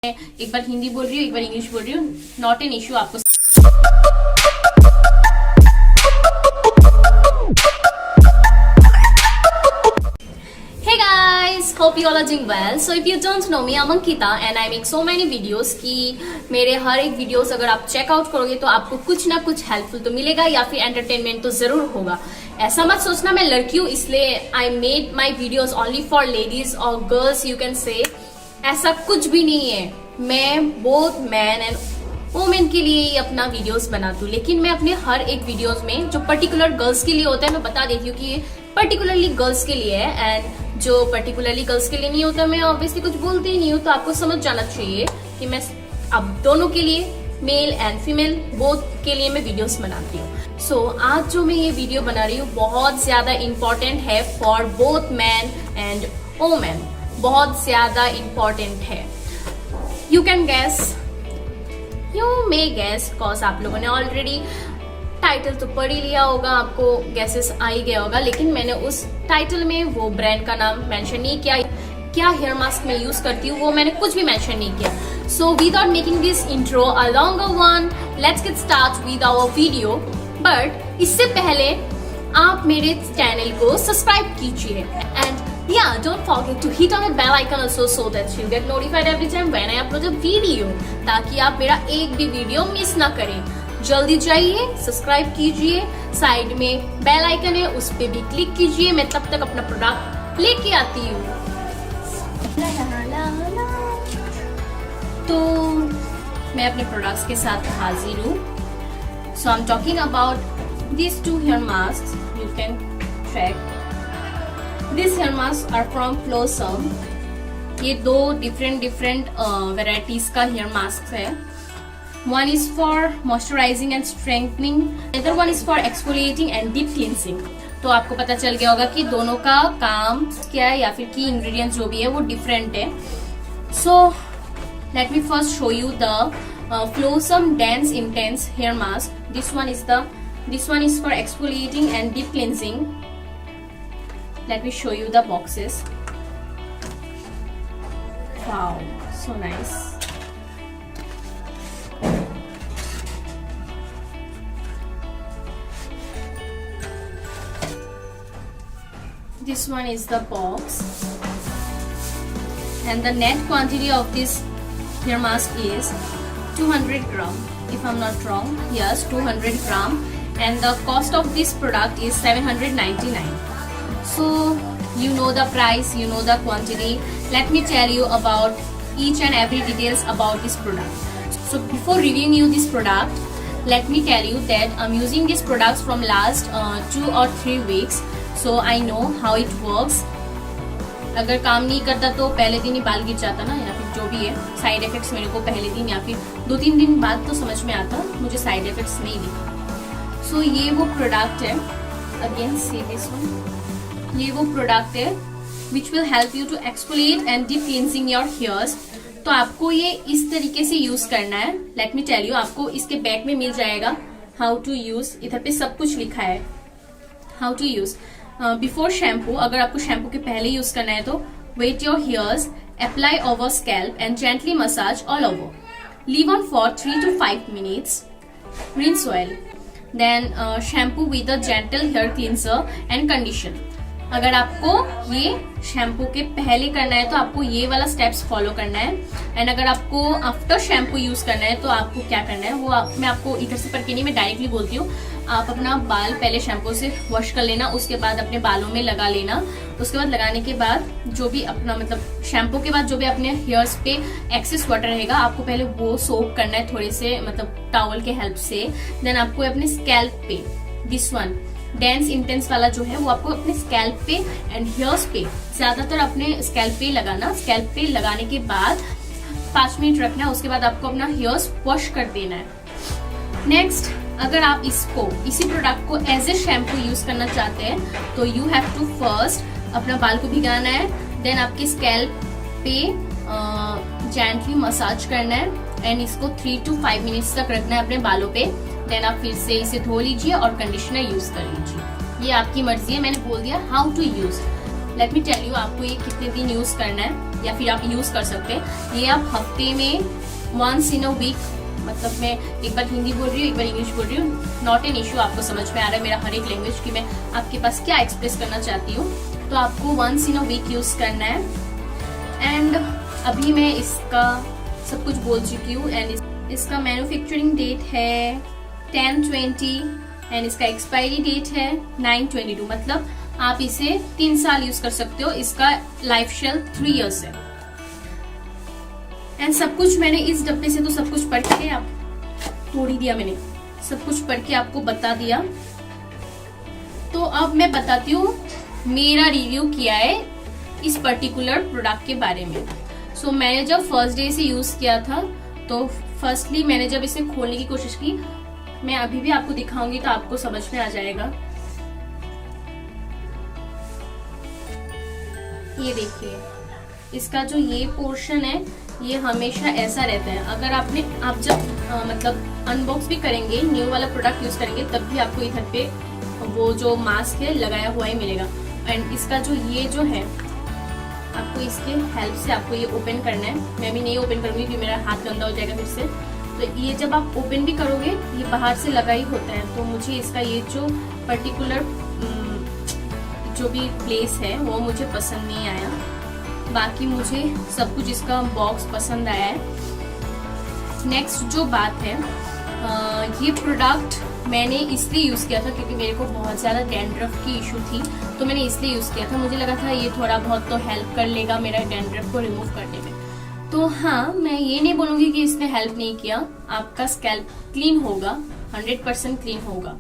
एक बार हिंदी बोल रही हूँ, एक बार इंग्लिश बोल रही हूँ, नॉट एन इश्यू आपको। Hey guys, hope you all are doing well. So if you don't know me, I'm Ankita and I make so many videos कि मेरे हर एक वीडियोस अगर आप चेकआउट करोगे तो आपको कुछ ना कुछ हेल्पफुल तो मिलेगा या फिर एंटरटेनमेंट तो जरूर होगा। ऐसा मत सोचना मैं लड़की हूँ इसलिए I made my videos only for ladies और गर्ल्स, यू कैन से। ऐसा कुछ भी नहीं है, मैं बोथ मैन एंड वुमेन के लिए ही अपना वीडियोस बनाती हूँ। लेकिन मैं अपने हर एक वीडियोस में जो पर्टिकुलर गर्ल्स के लिए होता है मैं बता देती हूँ कि ये पर्टिकुलरली गर्ल्स के लिए है, एंड जो पर्टिकुलरली गर्ल्स के लिए नहीं होता मैं ऑब्वियसली कुछ बोलती ही नहीं हूँ। तो आपको समझ जाना चाहिए कि मैं अब दोनों के लिए, मेल एंड फीमेल बोथ के लिए मैं वीडियोस बनाती हूँ। सो आज जो मैं ये वीडियो बना रही हूँ बहुत ज्यादा इम्पोर्टेंट है for both man and women, बहुत ज्यादा इम्पोर्टेंट है। You can gas, you may gas, cause आप लोगों ने ऑलरेडी टाइटल तो पढ़ ही लिया होगा, आपको गैसेस आ ही गया होगा। लेकिन मैंने उस टाइटल में वो ब्रांड का नाम मेंशन नहीं किया, क्या हेयर मास्क मैं यूज करती हूँ वो मैंने कुछ भी मेंशन नहीं किया। So without making this intro a longer one, let's get start with our video. But इससे पहले आप मेरे चैनल को सब्सक्राइब कीजिए and yeah, don't forget to hit on the bell icon also so that you get notified every time when I upload a video, ताकि आप मेरा एक भी वीडियो मिस ना करें। जल्दी जाइए, सब्सक्राइब कीजिए, साइड में बेल आइकन है उस पे भी क्लिक कीजिए। मैं तब तक अपना प्रोडक्ट लेके आती हूँ। तो मैं अपने प्रोडक्ट्स के साथ हाजिर हूँ। So I am talking about this two hair mask, you can track. These hair masks are from Flosum. ये दो डिफरेंट वेराइटीज का हेयर मास्क है। One is for moisturizing and strengthening, other one is for exfoliating and deep cleansing. तो आपको पता चल गया होगा कि दोनों का काम क्या है या फिर की इंग्रेडिएंट्स जो भी है वो डिफरेंट है। So let me first show you the Flosum Dense Intense Hair Mask. This one is for exfoliating and deep cleansing. Let me show you the boxes. Wow, so nice. This one is the box, and the net quantity of this hair mask is 200 gram. If I'm not wrong, yes, 200 gram, and the cost of this product is 799. So you know the price, you know the quantity. Let me tell you about each and every details about this product. So before reviewing you this product, let me tell you that I'm using these products from last 2 or 3 weeks. So I know how it works. अगर काम नहीं करता तो पहले दिन ही बाल गिर जाता ना, या फिर जो भी है साइड इफेक्ट्स मेरे को पहले दिन या फिर 2-3 दिन बाद तो समझ में आता, मुझे साइड इफेक्ट्स नहीं दिखा। सो ये वो प्रोडक्ट है, अगेन सी दिस वन, ये वो प्रोडक्ट है which will help you to exfoliate and deep cleansing your hairs. तो आपको ये इस तरीके से यूज करना है। लेट मी टेल यू, आपको इसके बैक में मिल जाएगा हाउ टू यूज, इधर पे सब कुछ लिखा है how to use. Before shampoo, अगर आपको शैम्पू के पहले यूज करना है तो wet your hairs, apply over scalp and gently massage all over, leave on for 3 to 5 minutes, rinse well, then shampoo with a gentle hair cleanser and condition। अगर आपको ये शैम्पू के पहले करना है तो आपको ये वाला स्टेप्स फॉलो करना है, एंड अगर आपको आफ्टर शैम्पू यूज करना है तो आपको क्या करना है वो मैं आपको इधर से पढ़ के नहीं, मैं डायरेक्टली बोलती हूँ। आप अपना बाल पहले शैम्पू से वॉश कर लेना, उसके बाद अपने बालों में लगा लेना। उसके बाद लगाने के बाद जो भी अपना मतलब शैम्पू के बाद जो भी अपने हेयर्स पे एक्सेस वाटर रहेगा आपको पहले वो सोक करना है थोड़े से मतलब टॉवल के हेल्प से। देन आपको अपने स्कैल्प पे, दिस वन डेंस इंटेंस वाला जो है वो आपको अपने स्कैल्प पे एंड हेयर्स पे, ज्यादातर अपने स्कैल्प पे लगाना। स्कैल्प पे लगाने के बाद 5 मिनट रखना है, उसके बाद आपको अपना हेयर्स वॉश कर देना है। नेक्स्ट, अगर आप इसी प्रोडक्ट को एज ए शैम्पू यूज करना चाहते हैं तो यू हैव टू फर्स्ट अपना बाल को भिगाना है, देन आपके स्कैल्प पे जेंटली मसाज करना है एंड इसको 3 to 5 मिनट्स तक रखना है अपने बालों पे। देन आप फिर से इसे धो लीजिए और कंडीशनर यूज कर लीजिए। ये आपकी मर्जी है, मैंने बोल दिया how to use. Let me tell you आपको ये कितने दिन यूज करना है या फिर आप यूज कर सकते हैं। ये आप हफ्ते में वंस इन अ वीक, मतलब मैं एक बार हिंदी बोल रही हूँ एक बार इंग्लिश बोल रही हूँ, नॉट एन इशू, आपको समझ में आ रहा है मेरा हर एक लैंग्वेज कि मैं आपके पास क्या एक्सप्रेस करना चाहती हूँ। तो आपको once in a week use करना है। एंड अभी मैं इसका सब कुछ बोल चुकी हूँ। एंड इसका मैन्युफैक्चरिंग डेट है 10/20 एंड इसका एक्सपायरी डेट है 9/22, मतलब आप इसे 3 साल यूज कर सकते हो। इसका लाइफ शेल्फ 3 इयर्स है। एंड सब कुछ मैंने इस डब्बे से तो सब कुछ पढ़ के आप तोड़ ही दिया, मैंने सब कुछ पढ़ के आपको बता दिया। तो अब मैं बताती हूँ मेरा रिव्यू किया है इस पर्टिकुलर प्रोडक्ट के बारे में। सो मैंने जब फर्स्ट डे से यूज किया था, तो फर्स्टली मैंने जब इसे खोलने की कोशिश की, मैं अभी भी आपको दिखाऊंगी तो आपको समझ में आ जाएगा। ये देखिए, इसका जो ये पोर्शन है ये हमेशा ऐसा रहता है। अगर आप जब मतलब अनबॉक्स भी करेंगे, न्यू वाला प्रोडक्ट यूज करेंगे, तब भी आपको इधर पे वो जो मास्क है लगाया हुआ ही मिलेगा। एंड इसका जो ये जो है, आपको इसके हेल्प से आपको ये ओपन करना है। मैं भी नहीं ओपन करूंगी क्योंकि मेरा हाथ गंदा हो जाएगा फिर से। तो ये जब आप ओपन भी करोगे, ये बाहर से लगा ही होता है। तो मुझे इसका ये जो पर्टिकुलर जो भी प्लेस है वो मुझे पसंद नहीं आया। बाकी मुझे सब कुछ इसका बॉक्स पसंद आया है। नेक्स्ट जो बात है, ये प्रोडक्ट मैंने इसलिए यूज किया था क्योंकि मेरे को बहुत ज्यादा डैंड्रफ की इशू थी, तो मैंने इसलिए यूज किया था। मुझे लगा था ये थोड़ा बहुत तो हेल्प कर लेगा मेरा डैंड्रफ को रिमूव करने में। तो हाँ, मैं ये नहीं बोलूंगी कि इसने हेल्प नहीं किया। आपका स्कैल्प क्लीन होगा, 100% क्लीन होगा।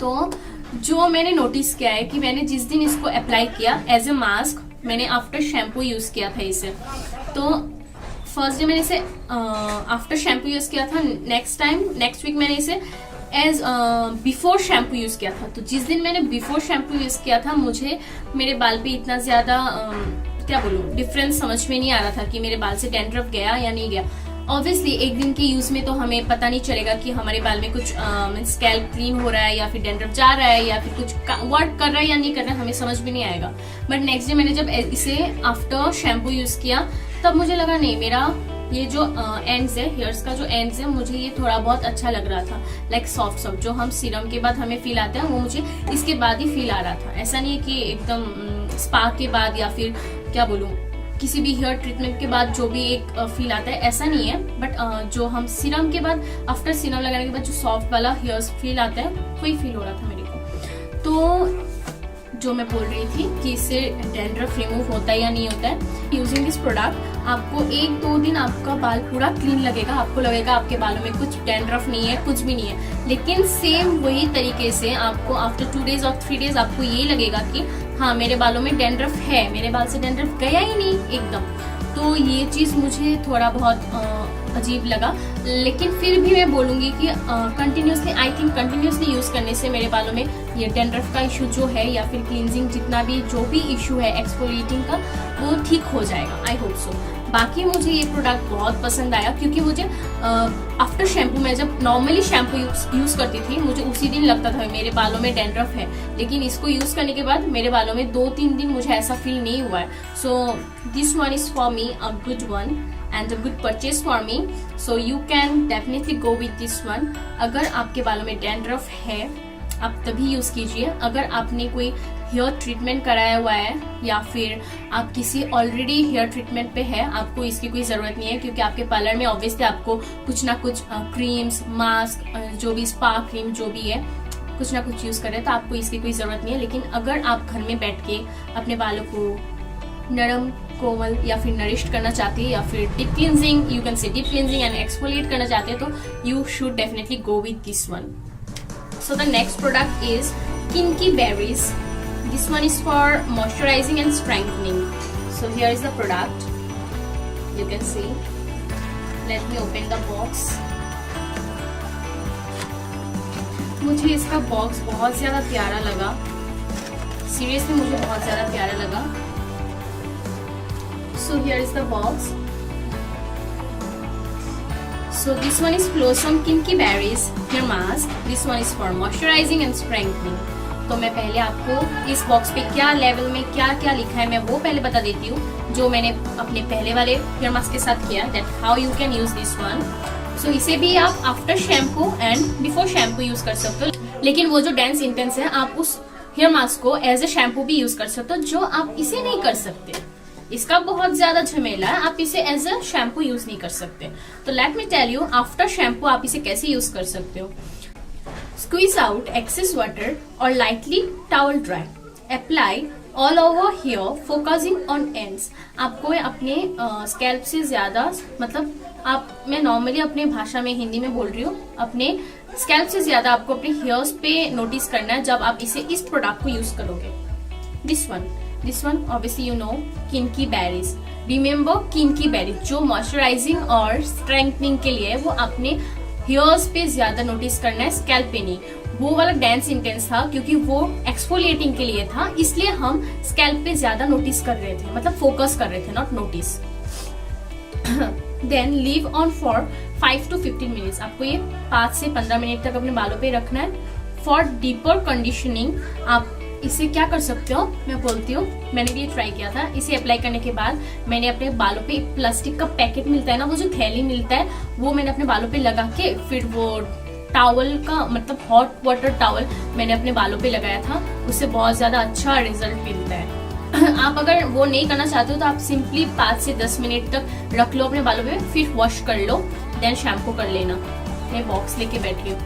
तो जो मैंने नोटिस किया है कि मैंने जिस दिन इसको अप्लाई किया एज ए मास्क, मैंने आफ्टर शैम्पू यूज किया था इसे। तो फर्स्ट डे मैंने इसे आफ्टर शैम्पू यूज किया था। नेक्स्ट वीक मैंने इसे एज बिफोर शैम्पू यूज किया था। तो जिस दिन मैंने बिफोर शैम्पू यूज किया था, मुझे मेरे बाल पे इतना ज्यादा क्या बोलूं, डिफरेंस समझ में नहीं आ रहा था कि मेरे बाल से डैंड्रफ गया या नहीं गया। ऑब्वियसली एक दिन के यूज में तो हमें पता नहीं चलेगा कि हमारे बाल में कुछ स्कैल्प क्लीन हो रहा है या फिर डैंड्रफ जा रहा है या फिर कुछ वर्क कर रहा है या नहीं कर रहा है, हमें समझ में नहीं आएगा। बट नेक्स्ट डे मैंने जब इसे आफ्टर शैम्पू यूज किया, तब मुझे लगा नहीं, मेरा ये जो एंड्स है, हेयर्स का जो एंड्स है, मुझे ये थोड़ा बहुत अच्छा लग रहा था। लाइक सॉफ्ट जो हम सीरम के बाद हमें फील आता है, वो मुझे इसके बाद ही फील आ रहा था। ऐसा नहीं है कि एकदम स्पा के बाद या फिर क्या बोलूं, किसी भी हेयर ट्रीटमेंट के बाद जो भी एक फील आता है, ऐसा नहीं है। बट जो हम सीरम के बाद, आफ्टर सीरम लगाने के बाद जो सॉफ्ट वाला हेयर्स फील आता है, वही फील हो रहा था मेरे को। तो जो मैं बोल रही थी कि इससे डैंड्रफ रिमूव होता है या नहीं होता है, यूजिंग दिस प्रोडक्ट आपको 1-2 दिन आपका बाल पूरा क्लीन लगेगा। आपको लगेगा आपके बालों में कुछ डैंड्रफ नहीं है, कुछ भी नहीं है। लेकिन सेम वही तरीके से आपको आफ्टर 2 डेज और 3 डेज आपको ये लगेगा कि हाँ, मेरे बालों में डैंड्रफ है, मेरे बाल से डैंड्रफ गया ही नहीं एकदम। तो ये चीज मुझे थोड़ा बहुत अजीब लगा। लेकिन फिर भी मैं बोलूंगी कि कंटिन्यूसली यूज करने से मेरे बालों में ये डैंड्रफ का इशू जो है या फिर क्लींजिंग जितना भी जो भी इशू है एक्सफोलिएटिंग का, वो ठीक हो जाएगा। I hope so. बाकी मुझे ये प्रोडक्ट बहुत पसंद आया क्योंकि मुझे आफ्टर शैम्पू में जब नॉर्मली शैम्पू यूज करती थी, मुझे उसी दिन लगता था मेरे बालों में डैंड्रफ है। लेकिन इसको यूज करने के बाद मेरे बालों में 2-3 दिन मुझे ऐसा फील नहीं हुआ है। So this one is for me a good one and a good purchase for me, so you can definitely go with this one. अगर आपके बालों में डैंड्रफ है, आप तभी यूज कीजिए। अगर आपने कोई हेयर ट्रीटमेंट कराया हुआ है या फिर आप किसी ऑलरेडी हेयर ट्रीटमेंट पे है, आपको इसकी कोई जरूरत नहीं है क्योंकि आपके पार्लर में ऑब्वियसली आपको कुछ ना कुछ क्रीम्स, मास्क, जो भी स्पा क्रीम जो भी है, कुछ ना कुछ यूज कर रहे हैं, तो आपको इसकी कोई जरूरत नहीं है। लेकिन अगर आप घर में बैठ के अपने बालों को नरम, कोमल या फिर नरिश्ड करना चाहते हैं या फिर deep cleansing, you can say deep cleansing and exfoliate करना चाहते हैं, तो you should definitely go with this one. So the next product is Kinky Berries. This one is for moisturising and strengthening. So here is the product, you can see. Let me open the box. मुझे इसका box बहुत ज्यादा प्यारा लगा, seriously मुझे बहुत ज्यादा प्यारा लगा। So here is the box. So this one is Blossom Kinky Berries hair mask. This one is for moisturizing and strengthening. तो मैं पहले आपको इस बॉक्स पे क्या लेवल में क्या क्या लिखा है मैं वो पहले बता देती हूँ, जो मैंने अपने पहले वाले हेयर मास्क के साथ किया, that how you can use this one. So इसे भी आप after shampoo and before shampoo use कर सकते हो, लेकिन वो जो डेंस इंटेंस है आप उस हेयर मास्क को एज ए शैम्पू भी यूज कर सकते हो, जो आप इसे नहीं कर सकते। इसका बहुत ज्यादा झमेला है, आप इसे एज अ शैम्पू यूज नहीं कर सकते। तो let me tell you after shampoo आप इसे कैसे यूज कर सकते हो। स्क्वीज आउट एक्सेस वाटर और lightly towel dry, apply all over hair focusing on ends. आपको अपने स्कैल्प से ज्यादा, मतलब मैं नॉर्मली अपने भाषा में हिंदी में बोल रही हूँ, अपने स्कैल्प से ज्यादा आपको अपने हेयर्स पे नोटिस करना है जब आप इसे इस प्रोडक्ट को यूज करोगे। This one obviously you know, किनकी बेरीज। रिमेम्बर किनकी बेरीज जो मॉइस्चराइजिंग और स्ट्रेंथनिंग के लिए, वो अपने हेयर्स पे ज्यादा नोटिस करना है, स्कैल्प पे नहीं। वो वाला डेंस इंटेंस था क्योंकि वो एक्सफोलिएटिंग के लिए था, इसलिए हम स्कैल्प पे ज्यादा नोटिस कर रहे थे, मतलब फोकस कर रहे थे, not notice. Then leave on for 5 to 15 minutes. आपको ये 5 से 15 मिनट तक अपने बालों पे रखना है। फॉर डीपर कंडीशनिंग आप इसे क्या कर सकते हो, मैं बोलती हूँ, मैंने भी ये ट्राई किया था। इसे अप्लाई करने के बाद मैंने अपने बालों पे एक प्लास्टिक का पैकेट मिलता है ना, वो जो थैली मिलता है, वो मैंने अपने बालों पे लगा के फिर वो टॉवल का, मतलब हॉट वाटर टॉवल मैंने अपने बालों पे लगाया था। उससे बहुत ज्यादा अच्छा रिजल्ट मिलता है। आप अगर वो नहीं करना चाहते हो तो आप सिंपली 5 से 10 मिनट तक रख लो अपने बालों पे, फिर वॉश कर लो, देन शैम्पू कर लेना। मैं बॉक्स लेके बैठी हूँ।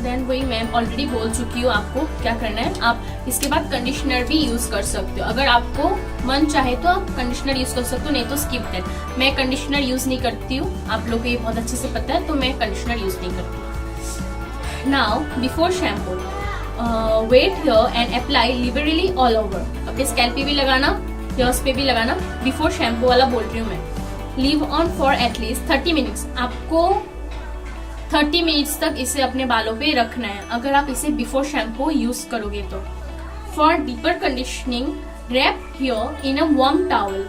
देन वही मैं ऑलरेडी बोल चुकी हूँ आपको क्या करना है। आप इसके बाद कंडीशनर भी यूज कर सकते हो, अगर आपको मन चाहे तो आप कंडीशनर यूज कर सकते हो, नहीं तो स्किप दैट। मैं कंडीशनर यूज नहीं करती हूँ, आप लोगों को ये बहुत अच्छे से पता है, तो मैं कंडीशनर यूज नहीं करती। Now before shampoo wet hair and apply liberally all over. अपने स्कैल्प पे भी लगाना, हेयर्स पे भी लगाना। बिफोर शैम्पू वाला बोल रही हूँ मैं। Leave on for at least 30 minutes. आपको 30 मिनट्स तक इसे अपने बालों पे रखना है, अगर आप इसे बिफोर शैम्पू यूज करोगे तो। For deeper conditioning wrap hair in a warm towel.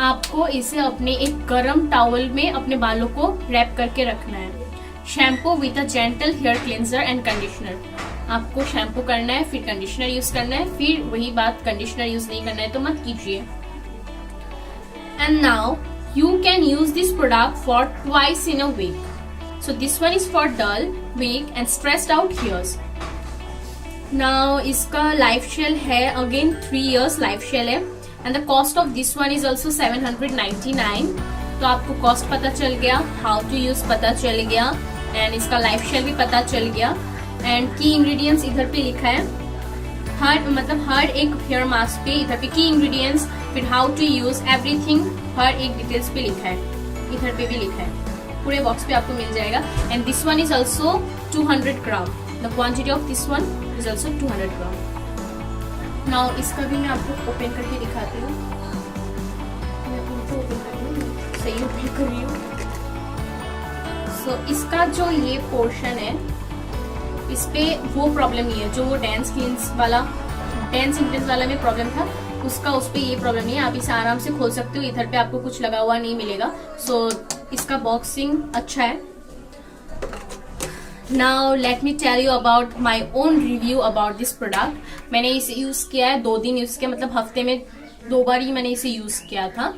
आपको इसे अपने एक गर्म टॉवल में अपने बालों को रैप करके रखना है। Shampoo with a gentle hair cleanser and conditioner. आपको शैम्पू करना है, फिर कंडीशनर यूज करना है, फिर वही बात, कंडीशनर यूज नहीं करना है तो मत कीजिए। And now you can use this product for twice in a week. So this one is for dull, weak and stressed out hairs. Now इसका life shell है again 3 years life shell है, and the cost of this one is also 799. तो आपको cost पता चल गया, how to use पता चल गया, and इसका life shell भी पता चल गया, and key ingredients इधर पे लिखा है। हर एक हेयर मास्क पे इधर पे की इंग्रेडिएंट्स, फिर how to use everything, हर एक डिटेल्स पे लिखा है, इधर पे भी लिखा है, पूरे बॉक्स पे आपको मिल जाएगा। And this one is also 200 gram. The quantity of this one is also 200 gram. Now इसका भी मैं आपको ओपन करके दिखाती हूँ। मैं इनको ओपन कर रही हूँ, सही ओपन कर रही हूँ। सो इसका जो ये पोर्शन है, इस पे वो प्रॉब्लम नहीं है जो वो डेंस इंटेंस वाला में प्रॉब्लम था, उसका उस पे ये प्रॉब्लम नहीं है। आप इसे आराम से खोल सकते हो, इधर पे आपको कुछ लगा हुआ नहीं मिलेगा। सो इसका बॉक्सिंग अच्छा है। Now let me tell you about my own review about this product. मैंने इसे यूज किया है 2 दिन यूज किया, मतलब हफ्ते में 2 बार ही मैंने इसे यूज किया था।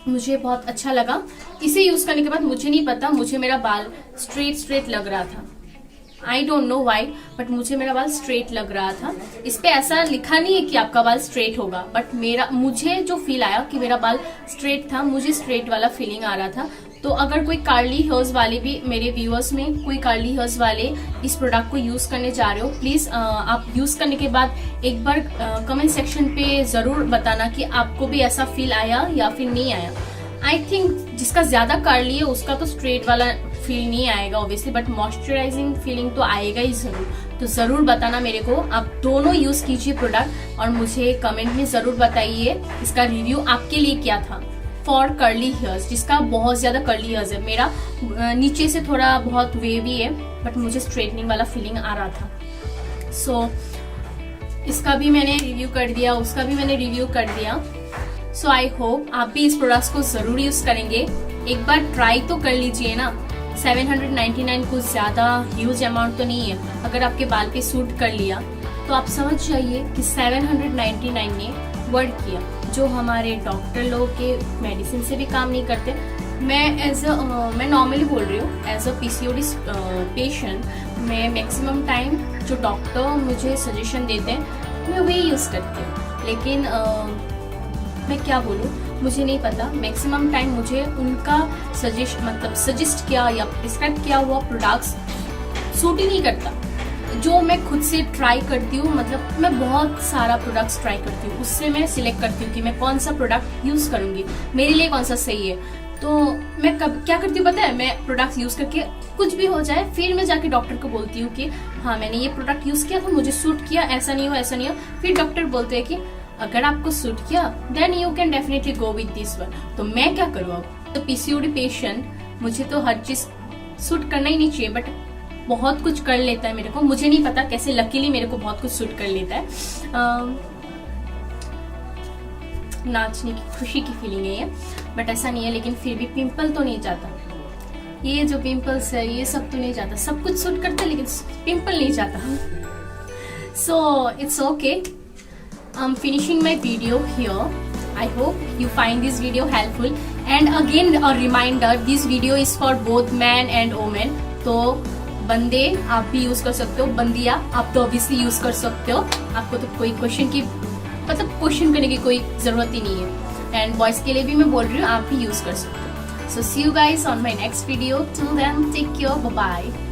मुझे बहुत अच्छा लगा। इसे यूज करने के बाद मुझे नहीं पता, मुझे मेरा बाल स्ट्रेट लग रहा था। I don't know why, but मुझे मेरा बाल स्ट्रेट लग रहा था। इस पे ऐसा लिखा नहीं है कि आपका बाल स्ट्रेट होगा, बट मुझे जो फील आया कि मेरा बाल स्ट्रेट था, मुझे स्ट्रेट वाला फीलिंग आ रहा था। तो अगर कोई कर्ली हेयर्स वाले भी, मेरे व्यूअर्स में कोई कर्ली हेयर्स वाले इस प्रोडक्ट को यूज करने जा रहे हो, प्लीज आप यूज करने के बाद एक बार कमेंट सेक्शन पे जरूर बताना कि आपको भी ऐसा फील आया या फिर नहीं आया। आई थिंक जिसका ज्यादा कर्ली है उसका तो स्ट्रेट वाला फील नहीं आएगा ऑब्वियसली, बट मॉइस्चराइजिंग फीलिंग तो आएगा ही जरूर। तो जरूर बताना मेरे को, आप दोनों यूज कीजिए प्रोडक्ट और मुझे कमेंट में जरूर बताइए इसका रिव्यू आपके लिए क्या था। फॉर कर्ली हेयर्स, जिसका बहुत ज्यादा कर्ली हेयर्स है, मेरा नीचे से थोड़ा बहुत वेवी है, बट मुझे स्ट्रेटनिंग वाला फीलिंग आ रहा था। सो इसका भी मैंने रिव्यू कर दिया, उसका भी मैंने रिव्यू कर दिया। सो आई होप आप भी इस प्रोडक्ट्स को जरूर यूज करेंगे। एक बार ट्राई तो कर लीजिए ना, 799 कुछ ज़्यादा ह्यूज अमाउंट तो नहीं है। अगर आपके बाल पे सूट कर लिया तो आप समझ जाइए कि 799 ने वर्क किया, जो हमारे डॉक्टर लोगों के मेडिसिन से भी काम नहीं करते। मैं नॉर्मली बोल रही हूँ, एज अ PCOD पेशेंट मैं मैक्सिमम टाइम जो डॉक्टर मुझे सजेशन देते हैं मैं वही यूज़ करती हूँ। लेकिन मैं क्या बोलूँ, मुझे नहीं पता, मैक्सिमम टाइम मुझे उनका सजेस्ट किया या प्रिस्क्राइब किया हुआ प्रोडक्ट्स सूट ही नहीं करता। जो मैं खुद से ट्राई करती हूँ, मतलब मैं बहुत सारा प्रोडक्ट्स ट्राई करती हूँ, उससे मैं सिलेक्ट करती हूँ कि मैं कौन सा प्रोडक्ट यूज़ करूँगी, मेरे लिए कौन सा सही है। तो मैं क्या करती हूँ पता है, मैं प्रोडक्ट्स यूज़ करके कुछ भी हो जाए फिर मैं जाके डॉक्टर को बोलती हूँ कि हाँ मैंने ये प्रोडक्ट यूज़ किया था, मुझे सूट किया, ऐसा नहीं हो ऐसा नहीं हो। फिर डॉक्टर बोलते हैं कि अगर आपको सूट किया then you can definitely go with this one. तो मैं क्या करूँ अब, तो PCOD पेशेंट, मुझे तो हर चीज़ सूट करना ही नहीं चाहिए, बट बहुत कुछ कर लेता है मेरे को, मुझे नहीं पता कैसे, लकीली मेरे को बहुत कुछ सूट कर लेता है। नाचने की खुशी की फीलिंग है ये, बट ऐसा नहीं है। लेकिन फिर भी पिंपल तो नहीं जाता, ये जो पिंपल्स है ये सब तो नहीं जाता, सब कुछ सूट करता है लेकिन पिंपल नहीं जाता। So it's okay, I am finishing my video here. I hope you find this video helpful, and again a reminder, this video is for both men and women। तो बंदे आप भी यूज कर सकते हो, बंदिया आप तो ऑब्वियसली यूज कर सकते हो, आपको तो कोई क्वेश्चन करने की कोई जरूरत ही नहीं है। एंड बॉयज के लिए भी मैं बोल रही हूँ, आप भी यूज कर सकते हो। So see you guys on my next video, till then take care, bye bye.